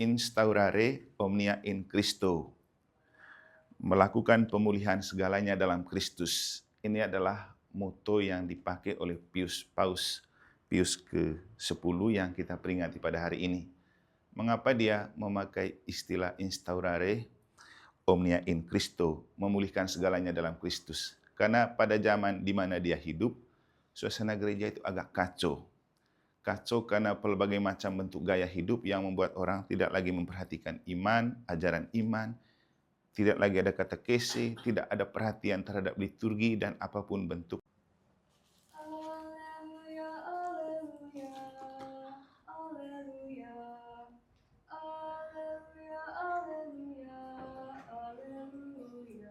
Instaurare omnia in Christo. Melakukan pemulihan segalanya dalam Kristus. Ini adalah moto yang dipakai oleh Paus Pius ke-10 yang kita peringati pada hari ini. Mengapa dia memakai istilah instaurare omnia in Christo, memulihkan segalanya dalam Kristus? Karena pada zaman di mana dia hidup, suasana gereja itu agak kacau. Kacau karena berbagai macam bentuk gaya hidup yang membuat orang tidak lagi memperhatikan iman, ajaran iman, tidak lagi ada katekese, tidak ada perhatian terhadap liturgi dan apapun bentuk. Alleluia, alleluia, alleluia, alleluia, alleluia, alleluia.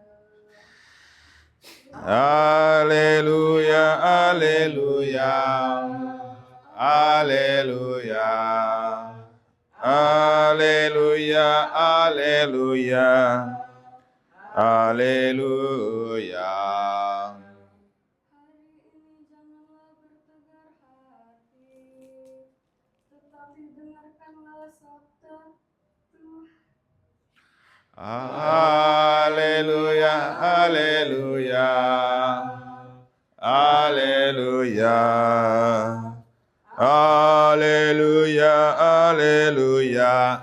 Alleluia, alleluia, alleluia, alleluia, alleluia. Hari ini janganlah bertegar hati, tetapi dengarkanlah sabda Tuhan. Alleluia, alleluia, alleluia, alleluia, alleluia,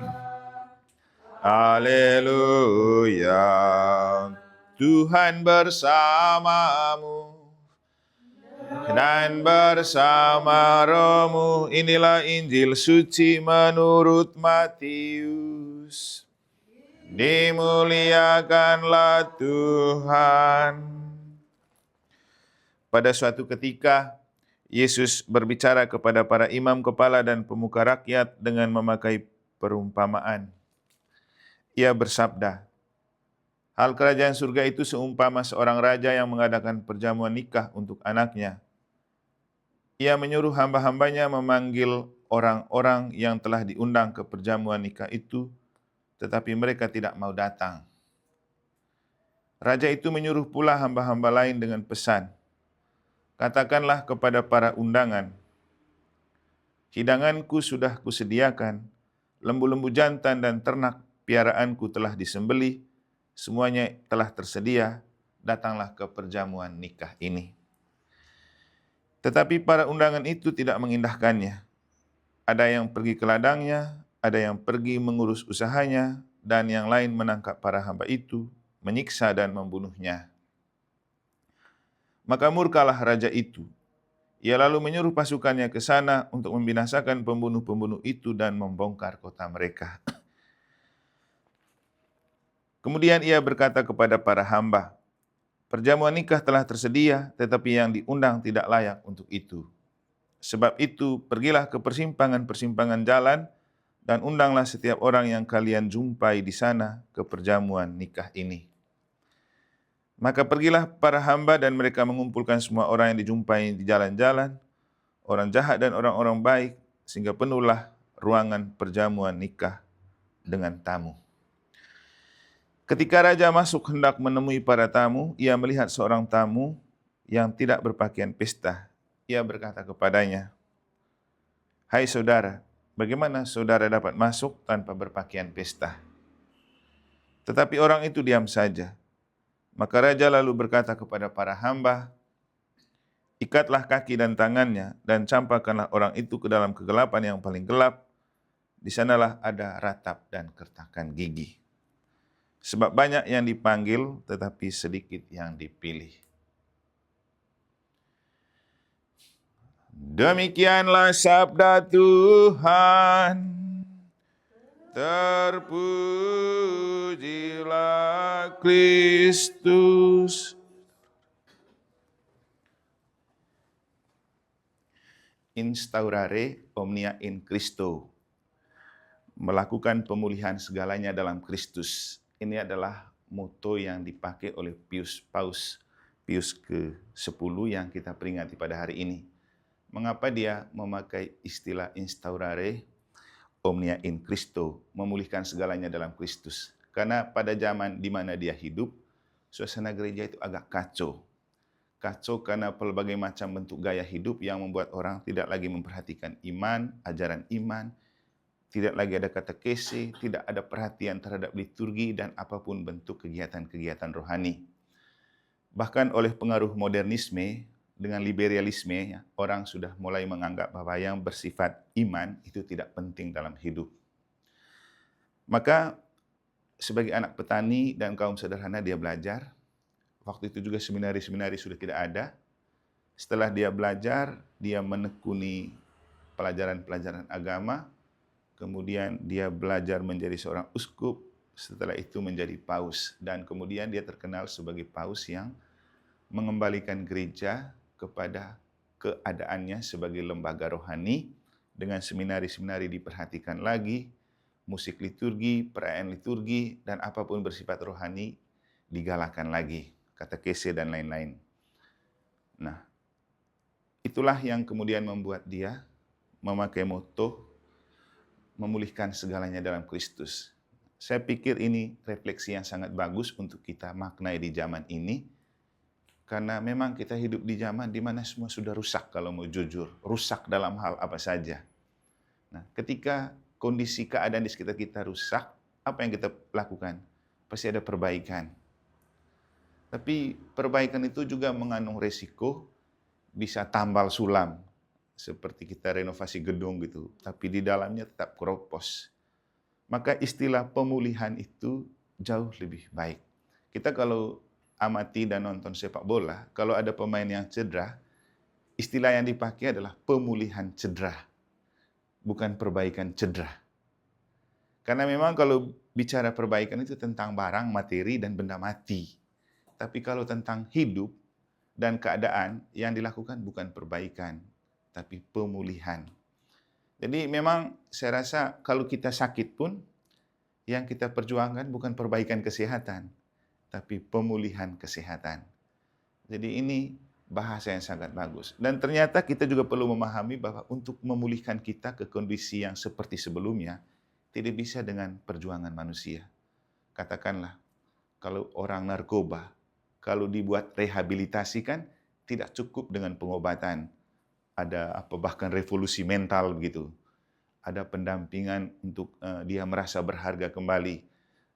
alleluia. Tuhan bersamamu dan bersama rohmu. Inilah Injil suci menurut Matius. Dimuliakanlah Tuhan. Pada suatu ketika, Yesus berbicara kepada para imam kepala dan pemuka rakyat dengan memakai perumpamaan. Ia bersabda, hal kerajaan surga itu seumpama seorang raja yang mengadakan perjamuan nikah untuk anaknya. Ia menyuruh hamba-hambanya memanggil orang-orang yang telah diundang ke perjamuan nikah itu, tetapi mereka tidak mau datang. Raja itu menyuruh pula hamba-hamba lain dengan pesan, katakanlah kepada para undangan, hidanganku sudah kusediakan, lembu-lembu jantan dan ternak piaraanku telah disembelih, semuanya telah tersedia, datanglah ke perjamuan nikah ini. Tetapi para undangan itu tidak mengindahkannya. Ada yang pergi ke ladangnya, ada yang pergi mengurus usahanya, dan yang lain menangkap para hamba itu, menyiksa dan membunuhnya. Maka murkalah raja itu. Ia lalu menyuruh pasukannya ke sana untuk membinasakan pembunuh-pembunuh itu dan membongkar kota mereka. Kemudian ia berkata kepada para hamba, perjamuan nikah telah tersedia, tetapi yang diundang tidak layak untuk itu. Sebab itu, pergilah ke persimpangan-persimpangan jalan, dan undanglah setiap orang yang kalian jumpai di sana ke perjamuan nikah ini. Maka pergilah para hamba dan mereka mengumpulkan semua orang yang dijumpai di jalan-jalan, orang jahat dan orang-orang baik, sehingga penuhlah ruangan perjamuan nikah dengan tamu. Ketika raja masuk hendak menemui para tamu, ia melihat seorang tamu yang tidak berpakaian pesta. Ia berkata kepadanya, hai saudara, bagaimana saudara dapat masuk tanpa berpakaian pesta? Tetapi orang itu diam saja. Maka raja lalu berkata kepada para hamba, ikatlah kaki dan tangannya dan campakkanlah orang itu ke dalam kegelapan yang paling gelap. Di sanalah ada ratap dan kertakan gigi. Sebab banyak yang dipanggil, tetapi sedikit yang dipilih. Demikianlah sabda Tuhan. Terpujilah Kristus. Instaurare omnia in Christo. Melakukan pemulihan segalanya dalam Kristus. Ini adalah moto yang dipakai oleh Paus Pius ke-10 yang kita peringati pada hari ini. Mengapa dia memakai istilah instaurare omnia in Christo, memulihkan segalanya dalam Kristus? Karena pada zaman di mana dia hidup, suasana gereja itu agak kacau. Kacau karena berbagai macam bentuk gaya hidup yang membuat orang tidak lagi memperhatikan iman, ajaran iman, tidak lagi ada katekese, tidak ada perhatian terhadap liturgi dan apapun bentuk kegiatan-kegiatan rohani. Bahkan oleh pengaruh modernisme dengan liberalisme, ya, orang sudah mulai menganggap bahwa yang bersifat iman itu tidak penting dalam hidup. Maka sebagai anak petani dan kaum sederhana dia belajar. Waktu itu juga seminari-seminari sudah tidak ada. Setelah dia belajar, dia menekuni pelajaran-pelajaran agama, kemudian dia belajar menjadi seorang uskup, setelah itu menjadi paus, dan kemudian dia terkenal sebagai paus yang mengembalikan gereja kepada keadaannya sebagai lembaga rohani, dengan seminari-seminari diperhatikan lagi, musik liturgi, perayaan liturgi, dan apapun bersifat rohani digalakan lagi, katekese dan lain-lain. Nah, itulah yang kemudian membuat dia memakai moto memulihkan segalanya dalam Kristus. Saya pikir ini refleksi yang sangat bagus untuk kita maknai di zaman ini, karena memang kita hidup di zaman di mana semua sudah rusak kalau mau jujur, rusak dalam hal apa saja. Nah, ketika kondisi keadaan di sekitar kita rusak, apa yang kita lakukan? Pasti ada perbaikan. Tapi perbaikan itu juga mengandung resiko, bisa tambal sulam, seperti kita renovasi gedung gitu, tapi di dalamnya tetap keropos. Maka istilah pemulihan itu jauh lebih baik. Kita kalau amati dan nonton sepak bola, kalau ada pemain yang cedera, istilah yang dipakai adalah pemulihan cedera, bukan perbaikan cedera. Karena memang kalau bicara perbaikan itu tentang barang, materi, dan benda mati. Tapi kalau tentang hidup dan keadaan, yang dilakukan bukan perbaikan, tapi pemulihan. Jadi memang saya rasa kalau kita sakit pun, yang kita perjuangkan bukan perbaikan kesehatan, tapi pemulihan kesehatan. Jadi ini bahasa yang sangat bagus. Dan ternyata kita juga perlu memahami bahwa untuk memulihkan kita ke kondisi yang seperti sebelumnya, tidak bisa dengan perjuangan manusia. Katakanlah, kalau orang narkoba, kalau dibuat rehabilitasi kan tidak cukup dengan pengobatan. Ada bahkan revolusi mental begitu. Ada pendampingan untuk dia merasa berharga kembali.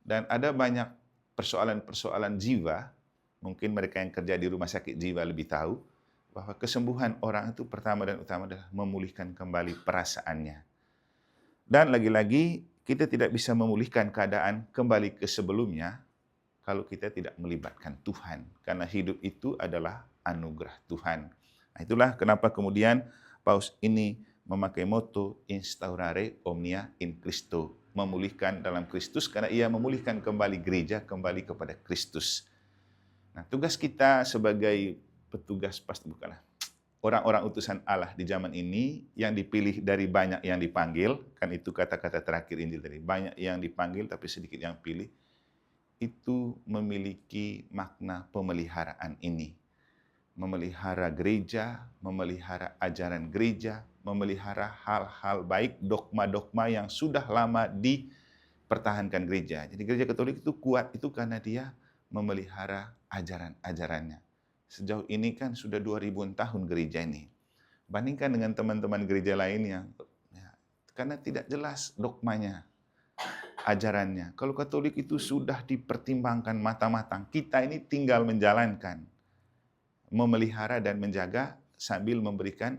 Dan ada banyak persoalan-persoalan jiwa, mungkin mereka yang kerja di rumah sakit jiwa lebih tahu, bahwa kesembuhan orang itu pertama dan utama adalah memulihkan kembali perasaannya. Dan lagi-lagi, kita tidak bisa memulihkan keadaan kembali ke sebelumnya kalau kita tidak melibatkan Tuhan. Karena hidup itu adalah anugerah Tuhan. Nah, itulah kenapa kemudian Paus ini memakai moto Instaurare Omnia in Christo, memulihkan dalam Kristus, karena ia memulihkan kembali gereja, kembali kepada Kristus. Nah, tugas kita sebagai petugas, pasti bukanlah orang-orang utusan Allah di zaman ini, yang dipilih dari banyak yang dipanggil, kan itu kata-kata terakhir Injil tadi, banyak yang dipanggil tapi sedikit yang pilih, itu memiliki makna pemeliharaan ini. Memelihara gereja, memelihara ajaran gereja, memelihara hal-hal baik, dogma-dogma yang sudah lama dipertahankan gereja. Jadi gereja Katolik itu kuat itu karena dia memelihara ajaran-ajarannya. Sejauh ini kan sudah 2000 tahun gereja ini. Bandingkan dengan teman-teman gereja lain yang karena tidak jelas dogmanya, ajarannya. Kalau Katolik itu sudah dipertimbangkan matang-matang. Kita ini tinggal menjalankan, memelihara dan menjaga sambil memberikan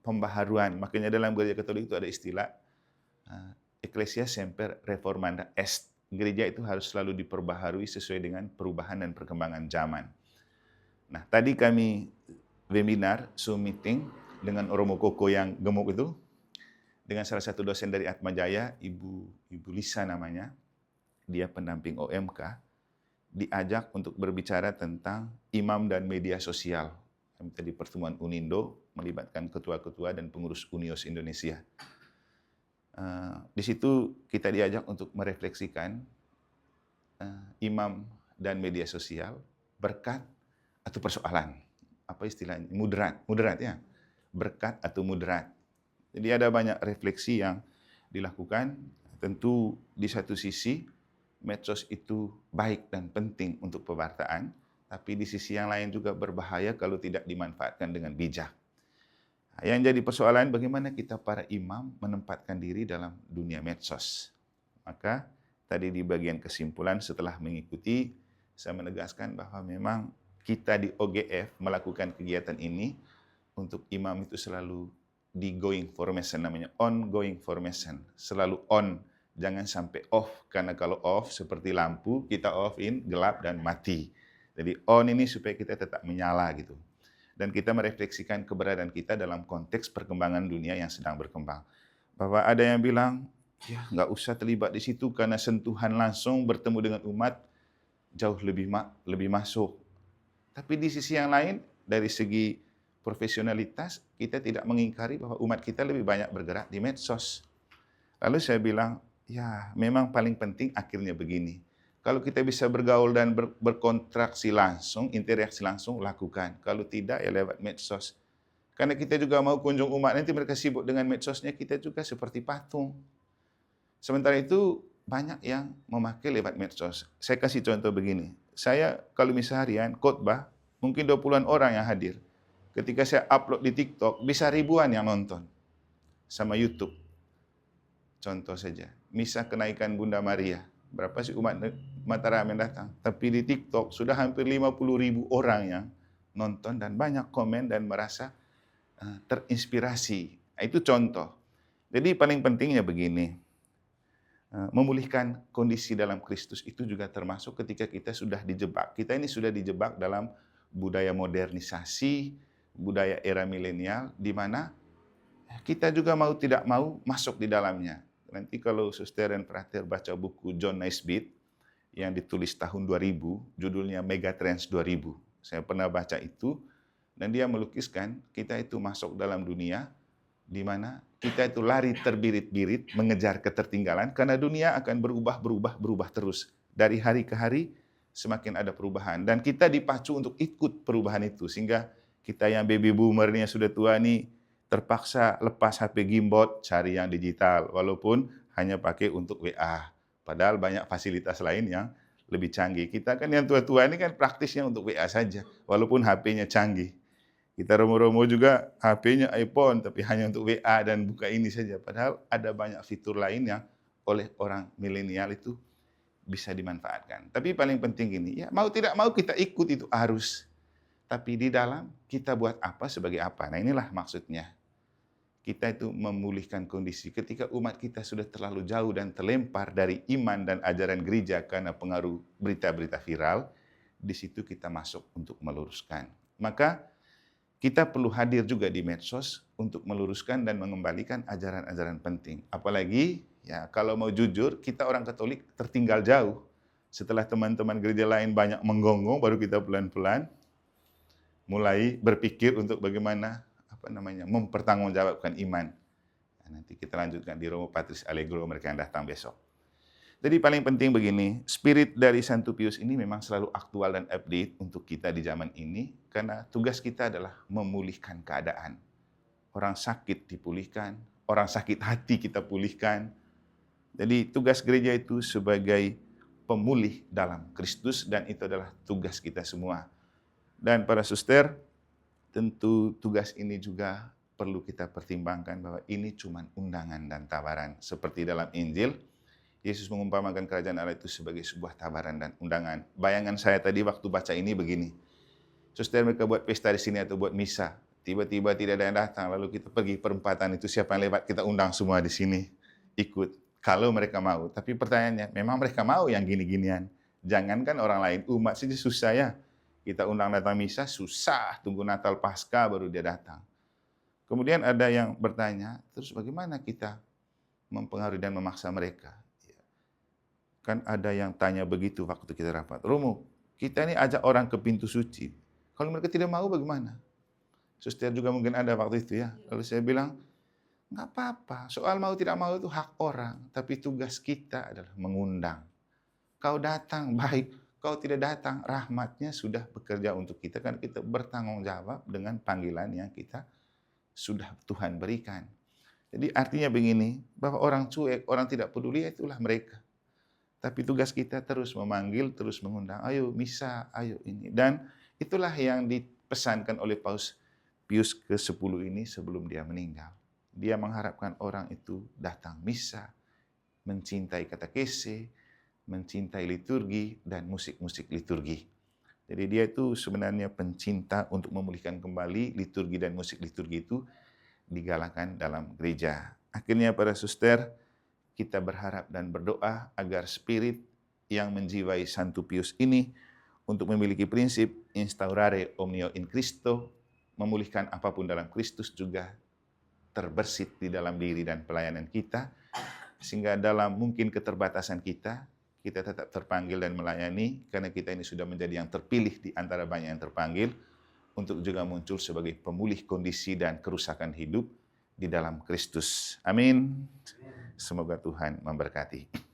pembaharuan. Makanya dalam gereja Katolik itu ada istilah Ecclesia semper reformanda est. Gereja itu harus selalu diperbaharui sesuai dengan perubahan dan perkembangan zaman. Nah, tadi kami webinar, Zoom meeting dengan Oromo Koko yang gemuk itu, dengan salah satu dosen dari Atmajaya, Ibu Lisa namanya, dia pendamping OMK, diajak untuk berbicara tentang imam dan media sosial. Kami tadi pertemuan Unindo melibatkan ketua-ketua dan pengurus Unios Indonesia. Di situ kita diajak untuk merefleksikan imam dan media sosial, berkat atau persoalan. Apa istilahnya? Moderat ya. Berkat atau moderat. Jadi ada banyak refleksi yang dilakukan. Tentu di satu sisi medsos itu baik dan penting untuk pewartaan, tapi di sisi yang lain juga berbahaya kalau tidak dimanfaatkan dengan bijak. Yang jadi persoalan bagaimana kita para imam menempatkan diri dalam dunia medsos. Maka tadi di bagian kesimpulan setelah mengikuti, saya menegaskan bahwa memang kita di OGF melakukan kegiatan ini untuk imam itu selalu di going formation, namanya ongoing formation, selalu on, jangan sampai off, karena kalau off seperti lampu, kita off in, gelap dan mati. Jadi on ini supaya kita tetap menyala gitu. Dan kita merefleksikan keberadaan kita dalam konteks perkembangan dunia yang sedang berkembang. Bahwa ada yang bilang, ya nggak usah terlibat di situ karena sentuhan langsung bertemu dengan umat jauh lebih masuk. Tapi di sisi yang lain, dari segi profesionalitas, kita tidak mengingkari bahwa umat kita lebih banyak bergerak di medsos. Lalu saya bilang, ya memang paling penting akhirnya begini. Kalau kita bisa bergaul dan berkontraksi langsung, interaksi langsung, lakukan. Kalau tidak, ya lewat medsos. Karena kita juga mau kunjung umat, nanti mereka sibuk dengan medsosnya, kita juga seperti patung. Sementara itu, banyak yang memakai lewat medsos. Saya kasih contoh begini. Saya kalau misalnya harian khotbah, mungkin 20-an orang yang hadir. Ketika saya upload di TikTok, bisa ribuan yang nonton. Sama YouTube. Contoh saja, misa kenaikan Bunda Maria. Berapa sih umat Mataram yang datang? Tapi di TikTok sudah hampir 50.000 orang yang nonton dan banyak komen dan merasa terinspirasi. Itu contoh. Jadi paling pentingnya begini, memulihkan kondisi dalam Kristus itu juga termasuk ketika kita sudah dijebak. Kita ini sudah dijebak dalam budaya modernisasi, budaya era milenial, di mana kita juga mau tidak mau masuk di dalamnya. Nanti kalau Suster dan Frater baca buku John Naisbitt yang ditulis tahun 2000, judulnya Megatrends 2000. Saya pernah baca itu, dan dia melukiskan kita itu masuk dalam dunia di mana kita itu lari terbirit-birit mengejar ketertinggalan, karena dunia akan berubah terus. Dari hari ke hari semakin ada perubahan, dan kita dipacu untuk ikut perubahan itu, sehingga kita yang baby boomer-nya sudah tua nih, terpaksa lepas HP gimbot, cari yang digital, walaupun hanya pakai untuk WA. Padahal banyak fasilitas lain yang lebih canggih. Kita kan yang tua-tua ini kan praktisnya untuk WA saja, walaupun HP-nya canggih. Kita romo-romo juga HP-nya iPhone, tapi hanya untuk WA dan buka ini saja. Padahal ada banyak fitur lain yang oleh orang milenial itu bisa dimanfaatkan. Tapi paling penting ini, ya mau tidak mau kita ikut itu arus. Tapi di dalam kita buat apa sebagai apa. Nah inilah maksudnya. Kita itu memulihkan kondisi ketika umat kita sudah terlalu jauh dan terlempar dari iman dan ajaran gereja karena pengaruh berita-berita viral, di situ kita masuk untuk meluruskan. Maka kita perlu hadir juga di medsos untuk meluruskan dan mengembalikan ajaran-ajaran penting. Apalagi ya kalau mau jujur, kita orang Katolik tertinggal jauh. Setelah teman-teman gereja lain banyak menggonggong, baru kita pelan-pelan mulai berpikir untuk bagaimana mempertanggungjawabkan iman. Nah, nanti kita lanjutkan di Romo Patris Allegro mereka yang datang besok. Jadi paling penting begini, spirit dari Santo Pius ini memang selalu aktual dan update untuk kita di zaman ini, karena tugas kita adalah memulihkan keadaan. Orang sakit dipulihkan, orang sakit hati kita pulihkan. Jadi tugas gereja itu sebagai pemulih dalam Kristus, dan itu adalah tugas kita semua. Dan para suster, tentu tugas ini juga perlu kita pertimbangkan bahwa ini cuma undangan dan tawaran. Seperti dalam Injil, Yesus mengumpamakan kerajaan Allah itu sebagai sebuah tawaran dan undangan. Bayangan saya tadi waktu baca ini begini, suster mereka buat pesta di sini atau buat misa, tiba-tiba tidak ada yang datang, lalu kita pergi perempatan itu, siapa yang lewat kita undang semua di sini, ikut. Kalau mereka mau, tapi pertanyaannya, memang mereka mau yang gini-ginian? Jangankan orang lain, umat saja susah ya. Kita undang datang misa, susah, tunggu Natal Paskah baru dia datang. Kemudian ada yang bertanya, terus bagaimana kita mempengaruhi dan memaksa mereka? Kan ada yang tanya begitu waktu kita rapat. Romo, kita ini ajak orang ke pintu suci. Kalau mereka tidak mau bagaimana? Suster juga mungkin ada waktu itu ya. Lalu saya bilang, nggak apa-apa, soal mau tidak mau itu hak orang. Tapi tugas kita adalah mengundang. Kau datang, baik. Kau tidak datang, rahmatnya sudah bekerja untuk kita, kan kita bertanggung jawab dengan panggilan yang kita sudah Tuhan berikan. Jadi artinya begini, bahwa orang cuek, orang tidak peduli, itulah mereka. Tapi tugas kita terus memanggil, terus mengundang, ayo misa, ayo ini. Dan itulah yang dipesankan oleh Paus Pius ke-10 ini sebelum dia meninggal. Dia mengharapkan orang itu datang misa, mencintai katekese, mencintai liturgi, dan musik-musik liturgi. Jadi dia itu sebenarnya pencinta untuk memulihkan kembali liturgi dan musik liturgi itu digalakan dalam gereja. Akhirnya para suster, kita berharap dan berdoa agar spirit yang menjiwai Santo Pius ini untuk memiliki prinsip instaurare omnio in Christo, memulihkan apapun dalam Kristus juga terbersit di dalam diri dan pelayanan kita, sehingga dalam mungkin keterbatasan kita tetap terpanggil dan melayani, karena kita ini sudah menjadi yang terpilih di antara banyak yang terpanggil, untuk juga muncul sebagai pemulih kondisi dan kerusakan hidup di dalam Kristus. Amin. Semoga Tuhan memberkati.